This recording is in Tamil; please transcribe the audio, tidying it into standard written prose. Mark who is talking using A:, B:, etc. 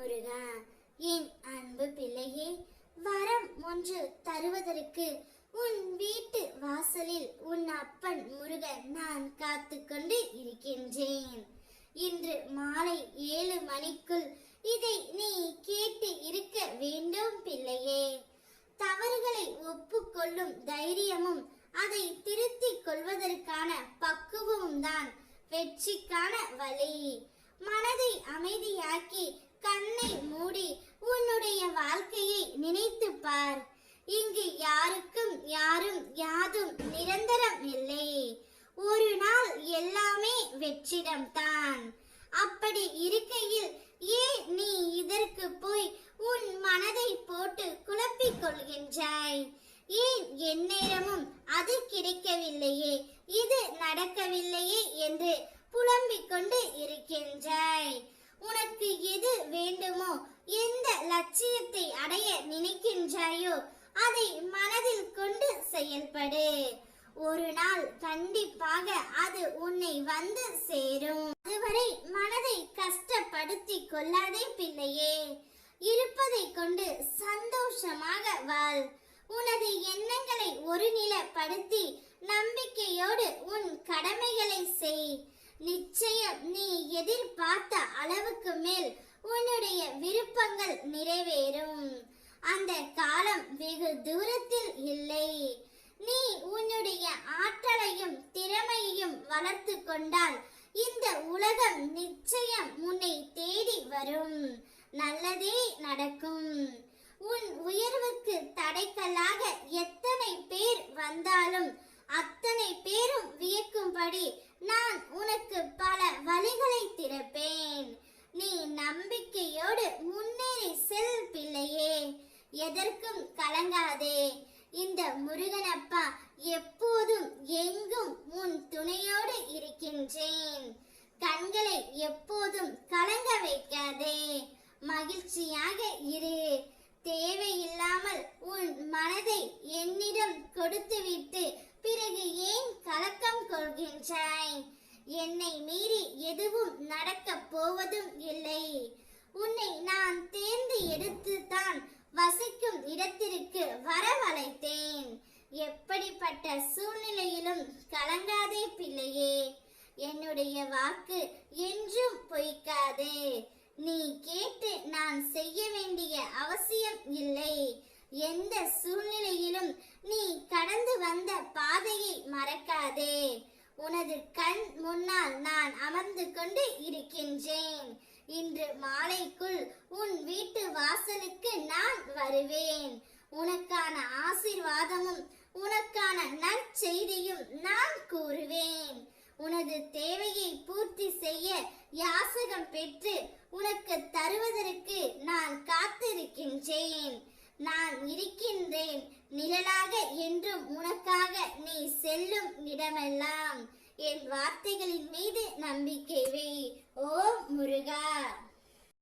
A: முருகா. என் அன்பு பிள்ளையே, வரம் ஒன்று தருவதற்கு உன் வீட்டு வாசலில் உன் அப்பன் முருகன் நான் காத்து கொண்டு இருக்கின்றேன். இன்று மாலை 7 மணிக்குள் இதை நீ கேட்டு இருக்க வேண்டும் பிள்ளையே. தவறுகளை ஒப்புக்கொள்ளும் தைரியமும் அதை திருத்திக் கொள்வதற்கான பக்குவமும் தான் வெற்றிக்கான வழி. மனதை அமைதியாக்கி கண்ணை மூடி உன்னுடைய வாழ்க்கையை நினைத்து பார். இங்கு யாருக்கும் யாரும் யாதும் நிரந்தரம் இல்லை. ஒரு நாள் எல்லாமே வெற்றிடம் தான். அப்படி இருக்கையில் ஏன் நீ இதற்கு போய் உன் மனதை போட்டு குழப்பிக் கொள்கின்றாய்? ஏன் எந்நேரமும் அது கிடைக்கவில்லையே, இது நடக்கவில்லையே என்று புலம்பிக் கொண்டு இருக்கின்றாய்? உனக்கு எது வேண்டுமோ, எந்த லட்சியத்தை அடைய நினைக்கின்றாயோ அதை மனதில் கொண்டு செயல்படு. ஒரு நாள் கண்டிப்பாக அது உன்னை வந்து சேரும். அதுவரை மனதை கஷ்டப்படுத்தி கொள்ளாதே பிள்ளையே. இருப்பதை கொண்டு சந்தோஷமாக வாழ். உனது எண்ணங்களை ஒருநிலைப்படுத்தி நம்பிக்கையோடு உன் கடமைகளை செய். நிச்சயம் நீ எதிர்பார்த்த அளவுக்கு மேல் உன்னுடைய விருப்பங்கள் நிறைவேறும். அந்த காலம் வெகு தூரத்தில் இல்லை. நீ உன்னுடைய ஆற்றலையும் திறமையையும் வளர்த்து கொண்டால் இந்த உலகம் நிச்சயம் உன்னை தேடி வரும். நல்லதே நடக்கும். உன் உயர்வுக்கு தடைக்கல்லாக எத்தனை பேர் வந்தாலும் அத்தனை பேரும் வியக்கும்படி நான் உனக்கு பல வழிகளை திறப்பேன். நீ நம்பிக்கையோடு முன்னேறி செல் பிள்ளையே. எதற்கும் கலங்காதே. இந்த முருகனப்பா எப்போதும் எங்கும் உன் துணையோடு இருக்கின்றேன். கண்களை எப்போதும் கலங்க வைக்காதே. மகிழ்ச்சியாக இரு. தேவையில்லாமல் உன் மனதை என்னிடம் கொடுத்துவிட்டு பிறகு ஏன் கலக்கம் கொள்கின்றாய்? என்னை மீறி எதுவும் நடக்க போவதும் இல்லை. உன்னை நான் தேர்ந்து எடுத்து தான் வசிக்கும் இடத்திற்கு வரவழைத்தேன். எப்படிப்பட்ட சூழ்நிலையிலும் கலங்காதே பிள்ளையே. என்னுடைய வாக்கு என்றும் பொய்க்காதே. நீ கேட்டு நான் செய்ய வேண்டிய அவசியம் இல்லை. எந்த சூழ்நிலையிலும் நீ கடந்து வந்த பாதையை மறக்காதே. உனது கண் முன்னால் நான் அமர்ந்து கொண்டு இருக்கின்றேன். இன்று மாலைக்குள் உன் வீட்டு வாசலுக்கு நான் வருவேன். உனக்கான ஆசீர்வாதமும் உனக்கான நற்செய்தியும் நான் கூறுவேன். உனது தேவையை பூர்த்தி செய்ய யாசகம் பெற்று உனக்கு தருவதற்கு நான் காத்திருக்கின்றேன். நான் இருக்கின்றேன் நிழலாக என்றும் உனக்காக. நீ செல்லும் இடமெல்லாம் என் வார்த்தைகளின் மீது நம்பிக்கை வை. ஓம் முருகா.